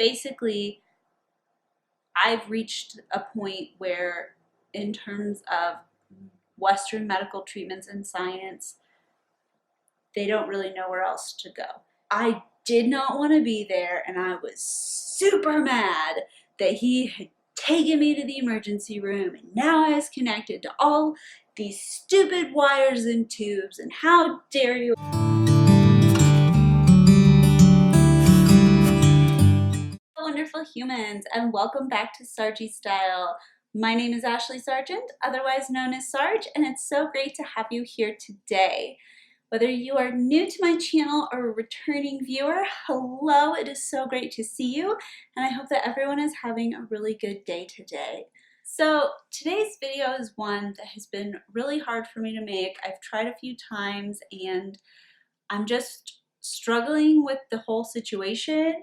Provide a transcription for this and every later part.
basically I've reached a point where, in terms of Western medical treatments and science, they don't really know where else to go. I did not want to be there, and I was super mad that he had taken me to the emergency room, and now I was connected to all these stupid wires and tubes, and how dare you. Wonderful humans, and welcome back to Sargie Style. My name is Ashley Sargent, otherwise known as Sarge, and it's so great to have you here today. Whether you are new to my channel or a returning viewer, hello, it is so great to see you, and I hope that everyone is having a really good day today. So today's video is one that has been really hard for me to make. I've tried a few times and I'm just struggling with the whole situation,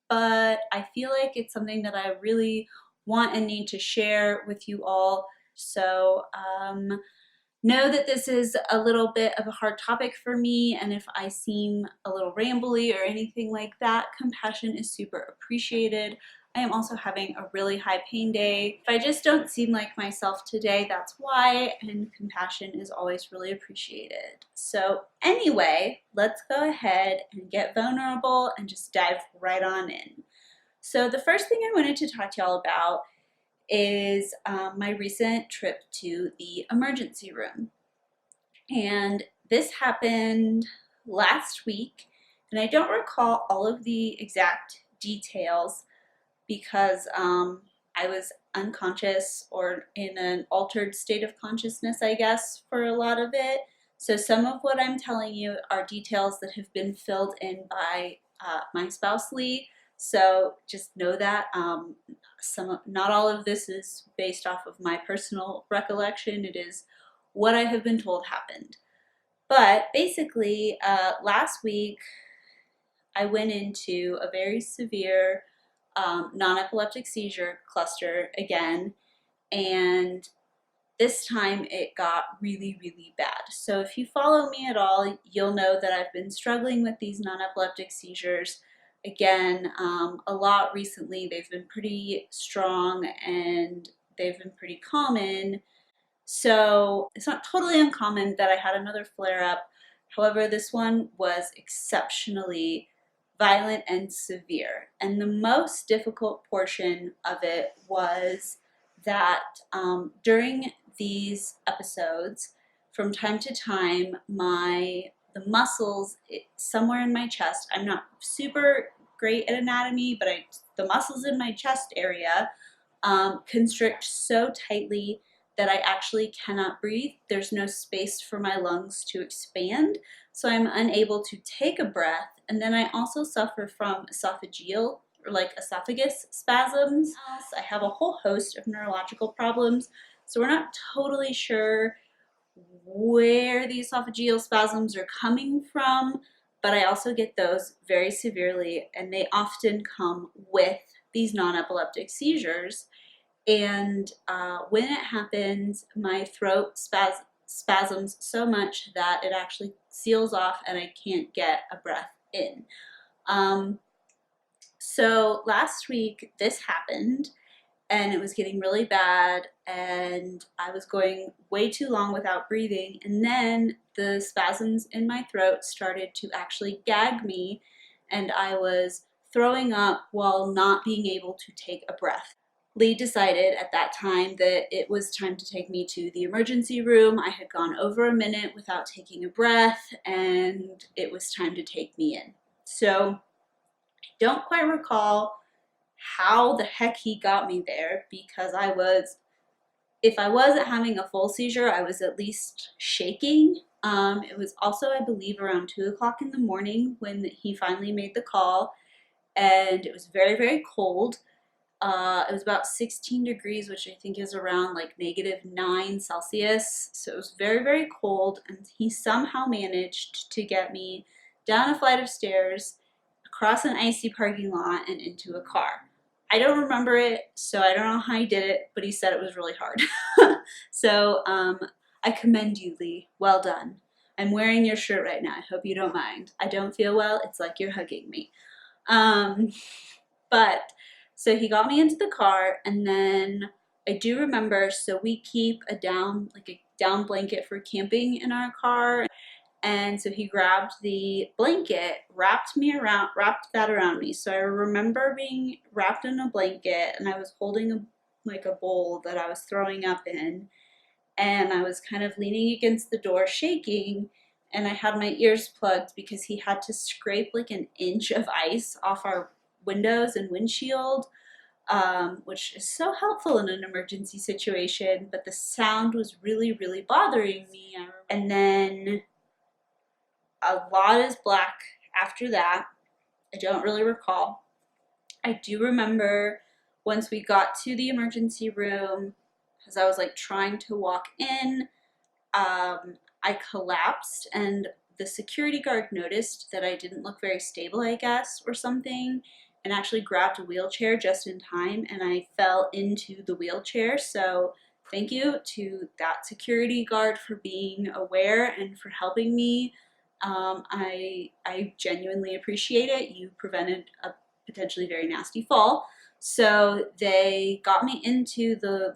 but I feel like it's something that I really want and need to share with you all. So know that this is a little bit of a hard topic for me, and if I seem a little rambly or anything like that, compassion is super appreciated. I am also having a really high pain day. If I just don't seem like myself today, that's why, and compassion is always really appreciated. So anyway, let's go ahead and get vulnerable and just dive right on in. So the first thing I wanted to talk to y'all about is my recent trip to the emergency room. And this happened last week, and I don't recall all of the exact details because I was unconscious or in an altered state of consciousness, I guess, for a lot of it. So some of what I'm telling you are details that have been filled in by my spouse Lee. So just know that not all of this is based off of my personal recollection. It is what I have been told happened. But basically, last week I went into a very severe non-epileptic seizure cluster again, and this time it got really, really bad. So if you follow me at all, you'll know that I've been struggling with these non-epileptic seizures again a lot recently. They've been pretty strong and they've been pretty common. So it's not totally uncommon that I had another flare-up. However, this one was exceptionally violent and severe. And the most difficult portion of it was that during these episodes, from time to time, the muscles somewhere in my chest, I'm not super great at anatomy, but the muscles in my chest area constrict so tightly that I actually cannot breathe. There's no space for my lungs to expand, so I'm unable to take a breath. And then I also suffer from esophageal, or like esophagus spasms. I have a whole host of neurological problems, so we're not totally sure where the esophageal spasms are coming from, but I also get those very severely, and they often come with these non-epileptic seizures. And when it happens, my throat spasms so much that it actually seals off and I can't get a breath in. So last week this happened, and it was getting really bad, and I was going way too long without breathing, and then the spasms in my throat started to actually gag me, and I was throwing up while not being able to take a breath. Lee decided at that time that it was time to take me to the emergency room. I had gone over a minute without taking a breath, and it was time to take me in. So I don't quite recall how the heck he got me there, because if I wasn't having a full seizure, I was at least shaking. It was also, I believe, around 2 o'clock in the morning when he finally made the call, and it was very, very cold. It was about 16 degrees, which I think is around like -9 Celsius. So it was very, very cold, and he somehow managed to get me down a flight of stairs, across an icy parking lot, and into a car. I don't remember it, so I don't know how he did it, but he said it was really hard. So I commend you, Lee. Well done. I'm wearing your shirt right now. I hope you don't mind. I don't feel well. It's like you're hugging me. But so he got me into the car, and then I do remember, so we keep a down blanket for camping in our car. And so he grabbed the blanket, wrapped that around me. So I remember being wrapped in a blanket, and I was holding a bowl that I was throwing up in, and I was kind of leaning against the door, shaking, and I had my ears plugged because he had to scrape like an inch of ice off our windows and windshield, which is so helpful in an emergency situation, but the sound was really, really bothering me. And then a lot is black after that. I don't really recall. I do remember once we got to the emergency room, as I was like trying to walk in, I collapsed, and the security guard noticed that I didn't look very stable, I guess, or something, and actually grabbed a wheelchair just in time, and I fell into the wheelchair. So thank you to that security guard for being aware and for helping me. I genuinely appreciate it. You prevented a potentially very nasty fall. So they got me into the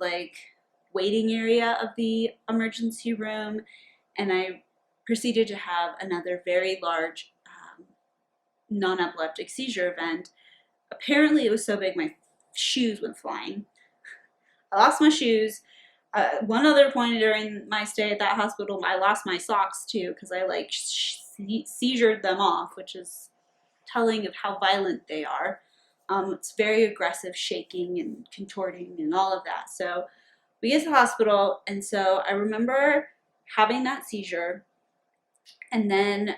waiting area of the emergency room, and I proceeded to have another very large non-epileptic seizure event. Apparently it was so big my shoes went flying. I lost my shoes. One other point during my stay at that hospital, I lost my socks too because I seizured them off, which is telling of how violent they are. It's very aggressive, shaking and contorting and all of that. So we get to the hospital, and so I remember having that seizure, and then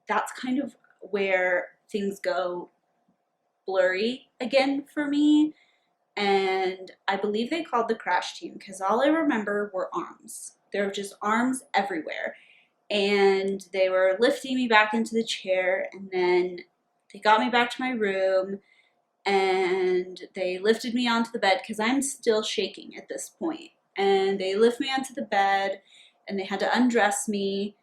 that's kind of where things go blurry again for me. And I believe they called the crash team because all I remember were arms. There were just arms everywhere. And they were lifting me back into the chair, and then they got me back to my room, and they lifted me onto the bed because I'm still shaking at this point. And they lift me onto the bed, and they had to undress me.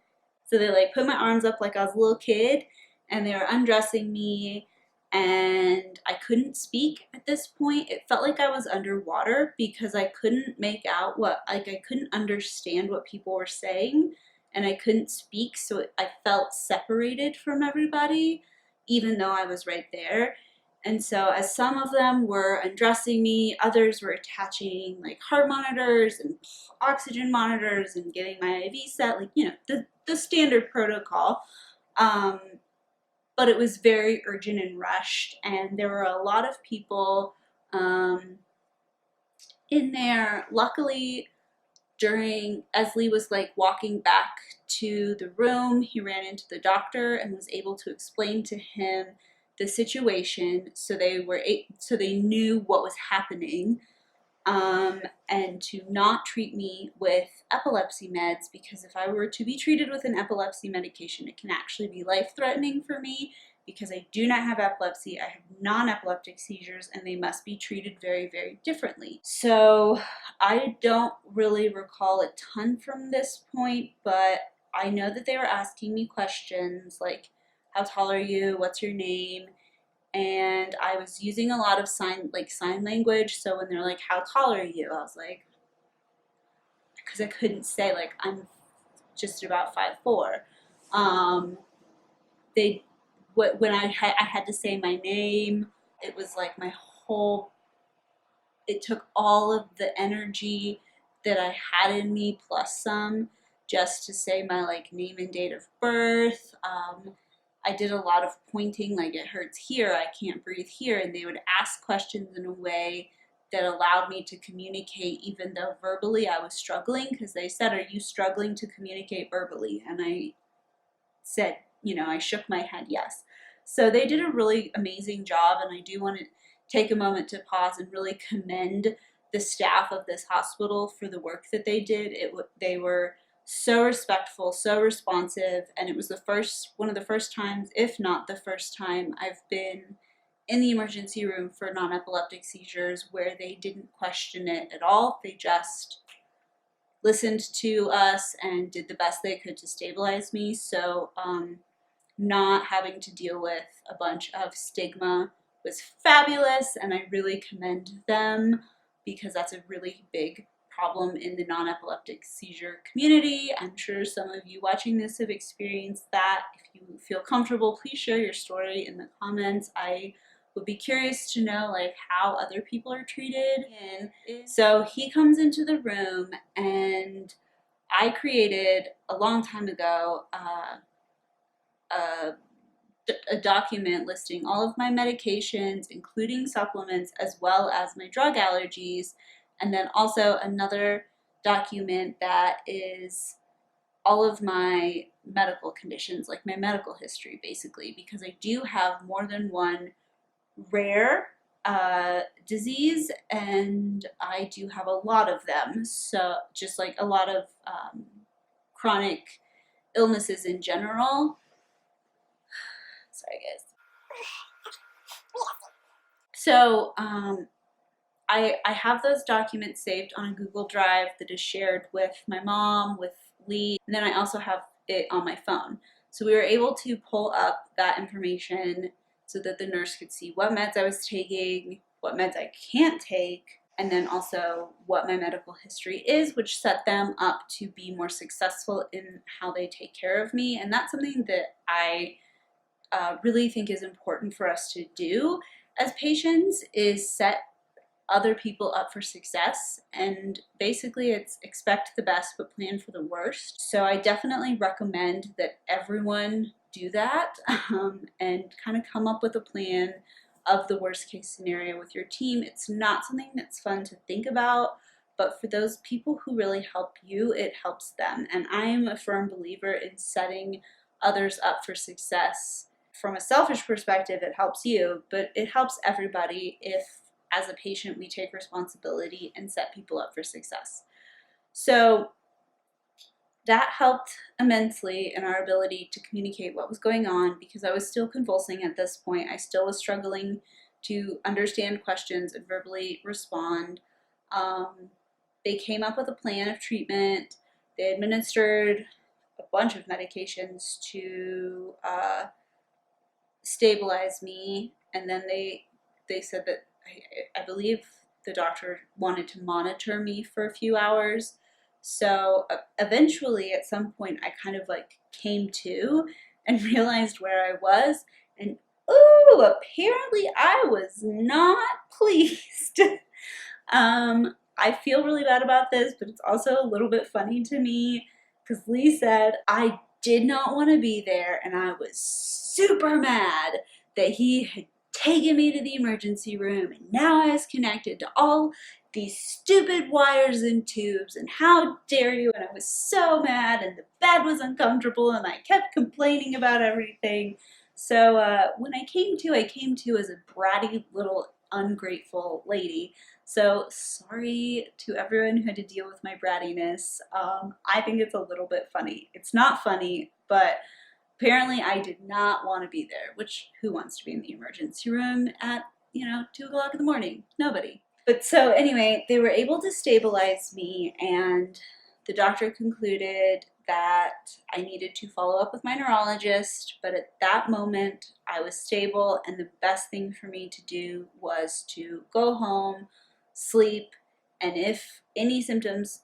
So they put my arms up like I was a little kid, and they were undressing me, and I couldn't speak at this point. It felt like I was underwater because I couldn't make out I couldn't understand what people were saying, and I couldn't speak, so I felt separated from everybody, even though I was right there. And so as some of them were undressing me, others were attaching heart monitors and oxygen monitors and getting my IV set, the standard protocol. But it was very urgent and rushed, and there were a lot of people in there. Luckily, as Lee was walking back to the room, he ran into the doctor and was able to explain to him the situation, so they knew what was happening, and to not treat me with epilepsy meds, because if I were to be treated with an epilepsy medication, it can actually be life-threatening for me because I do not have epilepsy. I have non-epileptic seizures, and they must be treated very, very differently. So I don't really recall a ton from this point, but I know that they were asking me questions like, how tall are you? What's your name? And I was using a lot of sign language. So when they're like, how tall are you? I was like, because I couldn't say I'm just about 5'4". When I had to say my name, it was it took all of the energy that I had in me plus some just to say my name and date of birth. I did a lot of pointing, it hurts here, I can't breathe here, and they would ask questions in a way that allowed me to communicate, even though verbally I was struggling, because they said, are you struggling to communicate verbally? And I said, I shook my head yes. So they did a really amazing job, and I do want to take a moment to pause and really commend the staff of this hospital for the work that they did. They were so respectful, so responsive, and it was one of the first times, if not the first time, I've been in the emergency room for non-epileptic seizures where they didn't question it at all. They just listened to us and did the best they could to stabilize me. So not having to deal with a bunch of stigma was fabulous, and I really commend them because that's a really big problem in the non-epileptic seizure community. I'm sure some of you watching this have experienced that. If you feel comfortable, please share your story in the comments. I would be curious to know like how other people are treated. And so he comes into the room, and I created a long time ago a document listing all of my medications, including supplements, as well as my drug allergies, and then also another document that is all of my medical conditions, like my medical history, basically, because I do have more than one rare disease, and I do have a lot of them. So just like a lot of chronic illnesses in general. Sorry, guys. So I have those documents saved on a Google Drive that is shared with my mom, with Lee, and then I also have it on my phone. So we were able to pull up that information so that the nurse could see what meds I was taking, what meds I can't take, and then also what my medical history is, which set them up to be more successful in how they take care of me. And that's something that I really think is important for us to do as patients, is set other people up for success. And basically it's expect the best but plan for the worst. So I definitely recommend that everyone do that and kind of come up with a plan of the worst case scenario with your team. It's not something that's fun to think about, but for those people who really help you, it helps them. And I'm a firm believer in setting others up for success. From a selfish perspective, it helps you, but it helps everybody if, as a patient, we take responsibility and set people up for success. So that helped immensely in our ability to communicate what was going on, because I was still convulsing at this point. I still was struggling to understand questions and verbally respond. They came up with a plan of treatment. They administered a bunch of medications to stabilize me, and then they said that I believe the doctor wanted to monitor me for a few hours. So eventually at some point I kind of like came to and realized where I was, and ooh, apparently I was not pleased. I feel really bad about this, but it's also a little bit funny to me because Lee said I did not want to be there, and I was super mad that he had taken me to the emergency room, and now I was connected to all these stupid wires and tubes, and how dare you, and I was so mad, and the bed was uncomfortable, and I kept complaining about everything. So when I came to as a bratty little ungrateful lady. So sorry to everyone who had to deal with my brattiness. I think it's a little bit funny. It's not funny, but apparently I did not want to be there, which who wants to be in the emergency room at, 2 o'clock in the morning? Nobody. But so anyway, they were able to stabilize me, and the doctor concluded that I needed to follow up with my neurologist, but at that moment I was stable, and the best thing for me to do was to go home, sleep, and if any symptoms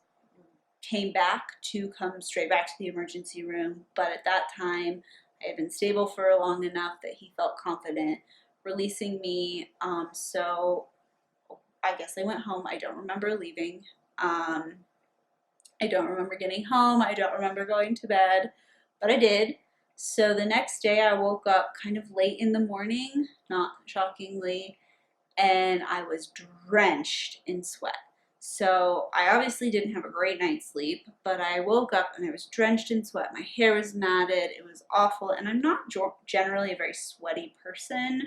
came back, to come straight back to the emergency room. But at that time I had been stable for long enough that he felt confident releasing me. So I guess I went home. I don't remember leaving. I don't remember getting home. I don't remember going to bed, but I did. So the next day I woke up kind of late in the morning, not shockingly, and I was drenched in sweat. So I obviously didn't have a great night's sleep, but I woke up and I was drenched in sweat. My hair was matted. It was awful, and I'm not generally a very sweaty person.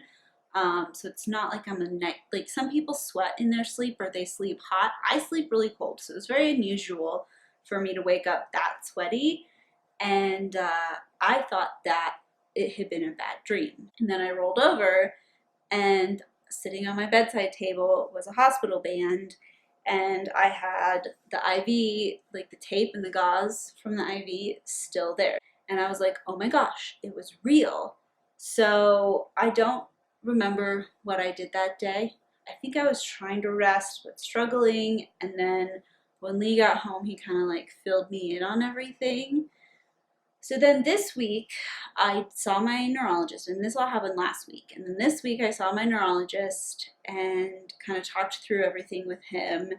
So it's not like I'm like some people sweat in their sleep or they sleep hot. I sleep really cold, so it was very unusual for me to wake up that sweaty. And I thought that it had been a bad dream. And then I rolled over, and sitting on my bedside table was a hospital band, and I had the IV, like the tape and the gauze from the IV, still there. And I was like, oh my gosh, it was real. So I don't remember what I did that day. I think I was trying to rest but struggling, and then when Lee got home, he kind of like filled me in on everything. So then this week, I saw my neurologist, and this all happened last week. And then this week, I saw my neurologist and kind of talked through everything with him.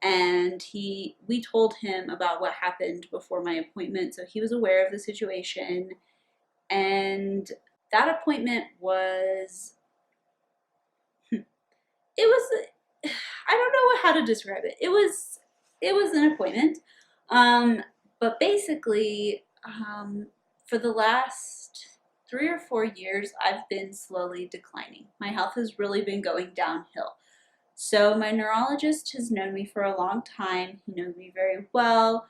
And we told him about what happened before my appointment, so he was aware of the situation. And that appointment was, it was, I don't know how to describe it. It was an appointment, but basically, for the last 3 or 4 years, I've been slowly declining. My health has really been going downhill. So my neurologist has known me for a long time. He knows me very well.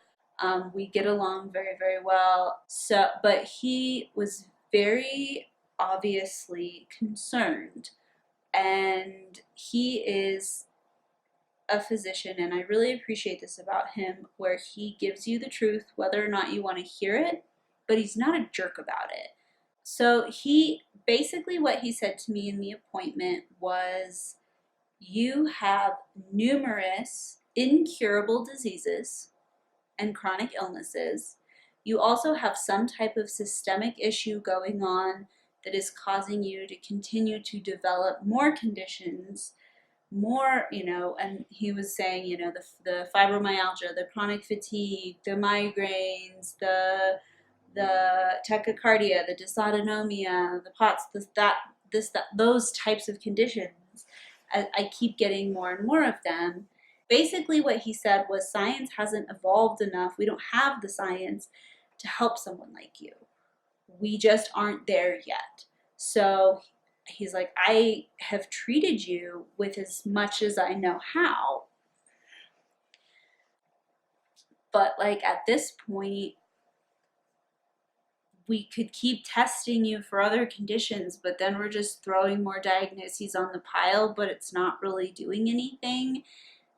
We get along very, very well. But he was very obviously concerned, and he is a physician, and I really appreciate this about him, where he gives you the truth whether or not you want to hear it, but he's not a jerk about it. So he basically, what he said to me in the appointment was, you have numerous incurable diseases and chronic illnesses. You also have some type of systemic issue going on that is causing you to continue to develop more conditions, more, and he was saying, the fibromyalgia, the chronic fatigue, the migraines, the tachycardia, the dysautonomia, the POTS, those types of conditions. I keep getting more and more of them. Basically, what he said was, science hasn't evolved enough. We don't have the science to help someone like you. We just aren't there yet. So he's like, I have treated you with as much as I know how. But like at this point, we could keep testing you for other conditions, but then we're just throwing more diagnoses on the pile, but it's not really doing anything.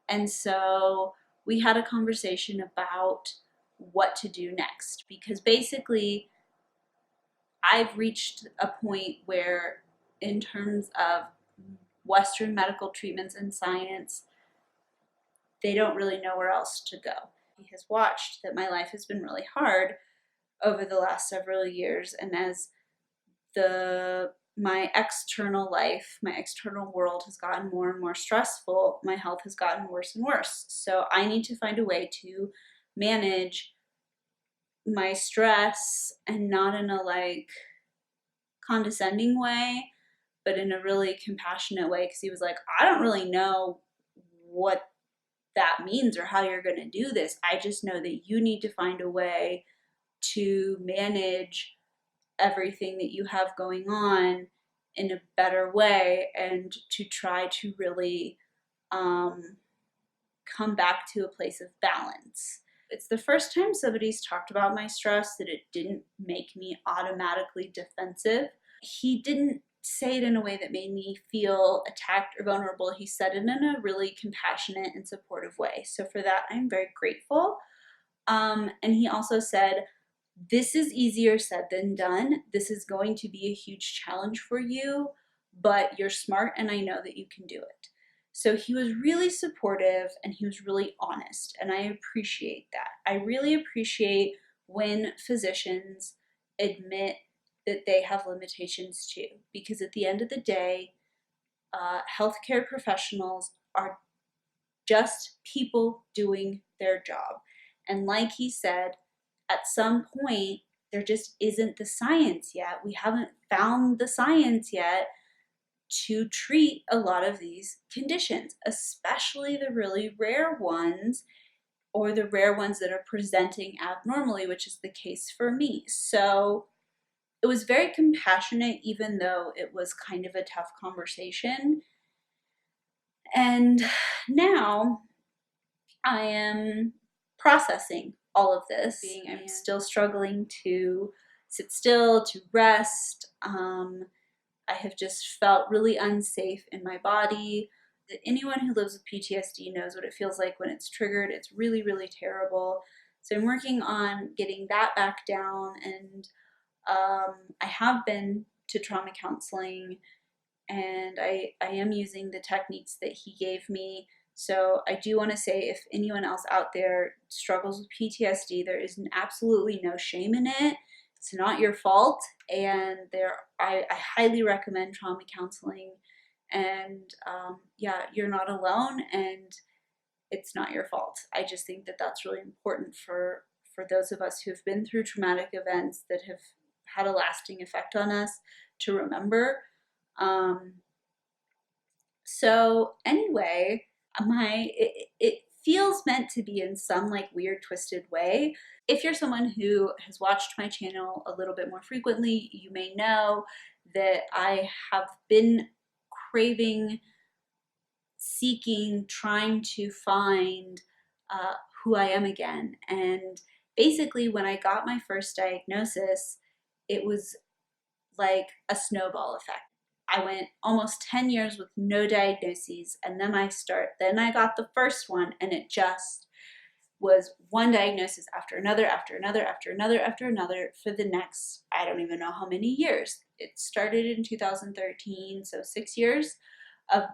And so we had a conversation about what to do next, because basically I've reached a point where, in terms of Western medical treatments and science, they don't really know where else to go. He has watched that my life has been really hard over the last several years, and as my external life, my external world has gotten more and more stressful, my health has gotten worse and worse. So I need to find a way to manage my stress, and not in a like condescending way, but in a really compassionate way, because he was like, I don't really know what that means or how you're going to do this. I just know that you need to find a way to manage everything that you have going on in a better way, and to try to really come back to a place of balance. It's the first time somebody's talked about my stress that it didn't make me automatically defensive. He didn't say it in a way that made me feel attacked or vulnerable. He said it in a really compassionate and supportive way. So for that, I'm very grateful. And he also said, this is easier said than done. This is going to be a huge challenge for you, but you're smart and I know that you can do it. So he was really supportive and he was really honest, and I appreciate that. I really appreciate when physicians admit that they have limitations too, because at the end of the day, healthcare professionals are just people doing their job. And like he said, at some point, there just isn't the science yet. We haven't found the science yet to treat a lot of these conditions, especially the really rare ones, or the rare ones that are presenting abnormally, which is the case for me. So it was very compassionate, even though it was kind of a tough conversation. And now I am processing all of this. I'm still struggling to sit still, to rest. I have just felt really unsafe in my body. Anyone who lives with PTSD knows what it feels like when it's triggered. It's really, really terrible. So I'm working on getting that back down, and I have been to trauma counseling, and I am using the techniques that he gave me. So I do want to say, if anyone else out there struggles with PTSD, there is absolutely no shame in it. It's not your fault, and I highly recommend trauma counseling. And yeah, you're not alone, and it's not your fault. I just think that that's really important for those of us who have been through traumatic events that have had a lasting effect on us to remember. Um, so anyway, it feels meant to be in some like weird twisted way. If you're someone who has watched my channel a little bit more frequently, you may know that I have been craving, seeking, trying to find who I am again. And basically, when I got my first diagnosis, it was like a snowball effect. I went almost 10 years with no diagnoses, and then I got the first one, and it just was one diagnosis after another, after another, after another, after another for the next, I don't even know how many years. It started in 2013, so 6 years of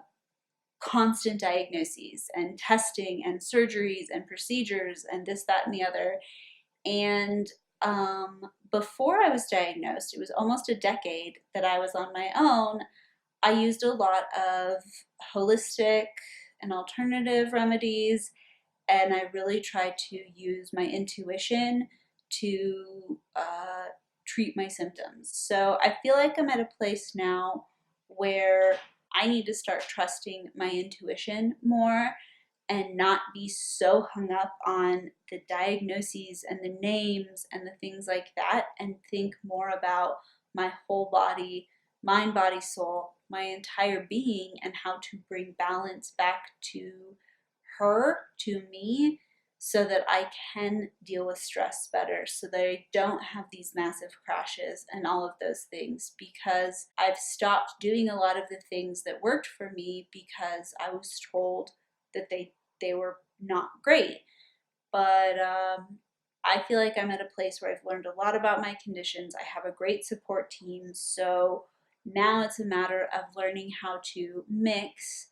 constant diagnoses and testing and surgeries and procedures and this, that, and the other. And before I was diagnosed, it was almost a decade that I was on my own. I used a lot of holistic and alternative remedies, and I really tried to use my intuition to treat my symptoms. So I feel like I'm at a place now where I need to start trusting my intuition more and not be so hung up on the diagnoses and the names and the things like that, and think more about my whole body, mind, body, soul, my entire being, and how to bring balance back to her, to me, so that I can deal with stress better, so that I don't have these massive crashes and all of those things, because I've stopped doing a lot of the things that worked for me because I was told that they were not great. But I feel like I'm at a place where I've learned a lot about my conditions. I have a great support team, so now it's a matter of learning how to mix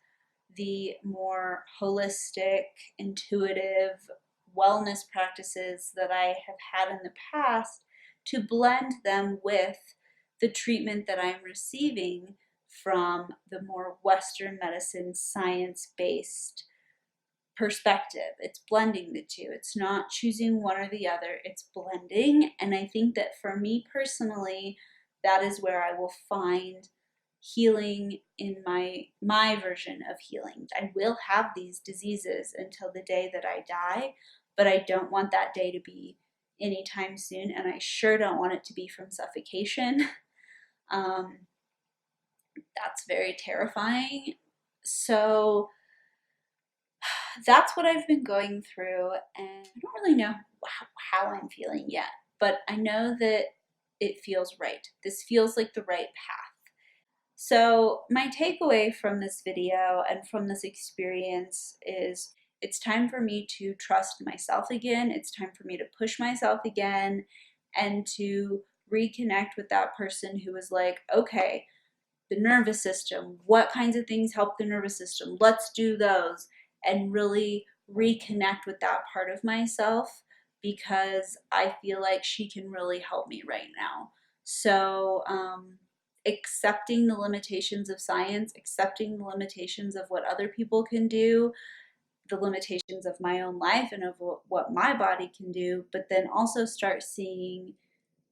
the more holistic, intuitive wellness practices that I have had in the past, to blend them with the treatment that I'm receiving from the more Western medicine, science-based perspective. It's blending the two. It's not choosing one or the other, it's blending. And I think that for me personally, that is where I will find healing in my version of healing. I will have these diseases until the day that I die, but I don't want that day to be anytime soon, and I sure don't want it to be from suffocation. That's very terrifying. So that's what I've been going through, and I don't really know how I'm feeling yet, but I know that it feels right. This feels like the right path. So my takeaway from this video and from this experience is, it's time for me to trust myself again. It's time for me to push myself again, and to reconnect with that person who was like, okay, the nervous system, what kinds of things help the nervous system? Let's do those, and really reconnect with that part of myself, because I feel like she can really help me right now. So accepting the limitations of science, accepting the limitations of what other people can do, the limitations of my own life and of what my body can do, but then also start seeing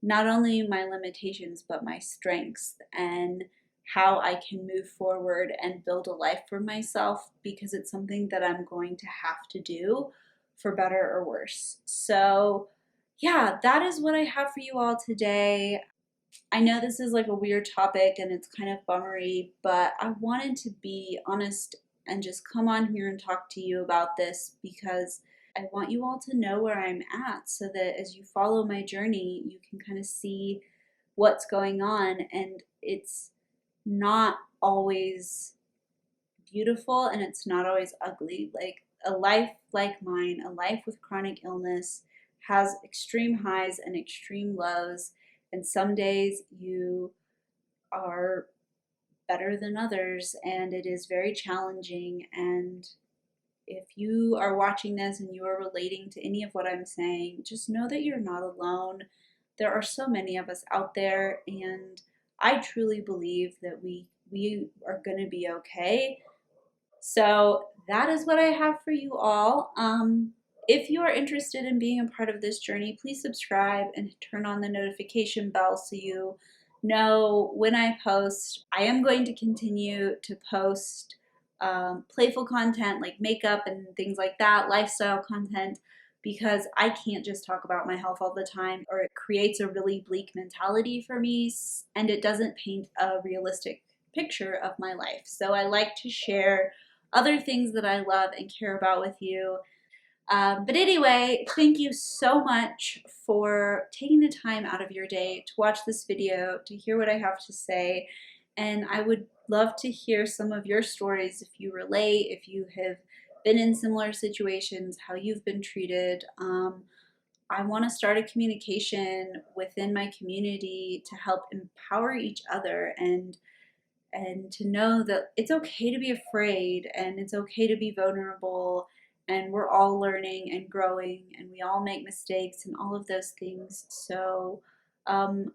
not only my limitations, but my strengths, and how I can move forward and build a life for myself, because it's something that I'm going to have to do, for better or worse. So yeah, that is what I have for you all today. I know this is like a weird topic and it's kind of bummery, but I wanted to be honest and just come on here and talk to you about this, because I want you all to know where I'm at, so that as you follow my journey, you can kind of see what's going on. And it's not always beautiful, and it's not always ugly. Like a life like mine, a life with chronic illness, has extreme highs and extreme lows. And some days you are better than others, and it is very challenging. And if you are watching this and you are relating to any of what I'm saying, just know that you're not alone. There are so many of us out there, and I truly believe that we are going to be okay. So that is what I have for you all. If you are interested in being a part of this journey, please subscribe and turn on the notification bell so you know when I post. I am going to continue to post playful content like makeup and things like that, lifestyle content, because I can't just talk about my health all the time, or it creates a really bleak mentality for me and it doesn't paint a realistic picture of my life. So I like to share other things that I love and care about with you. But anyway, thank you so much for taking the time out of your day to watch this video, to hear what I have to say. And I would love to hear some of your stories if you relate, if you have been in similar situations, how you've been treated. I want to start a communication within my community to help empower each other and to know that it's okay to be afraid and it's okay to be vulnerable, and we're all learning and growing and we all make mistakes and all of those things. So um,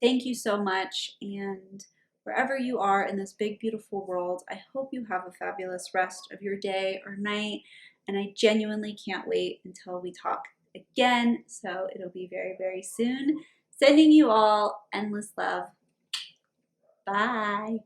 thank you so much, and wherever you are in this big beautiful world, I hope you have a fabulous rest of your day or night, and I genuinely can't wait until we talk again. So it'll be very, very soon. Sending you all endless love. Bye.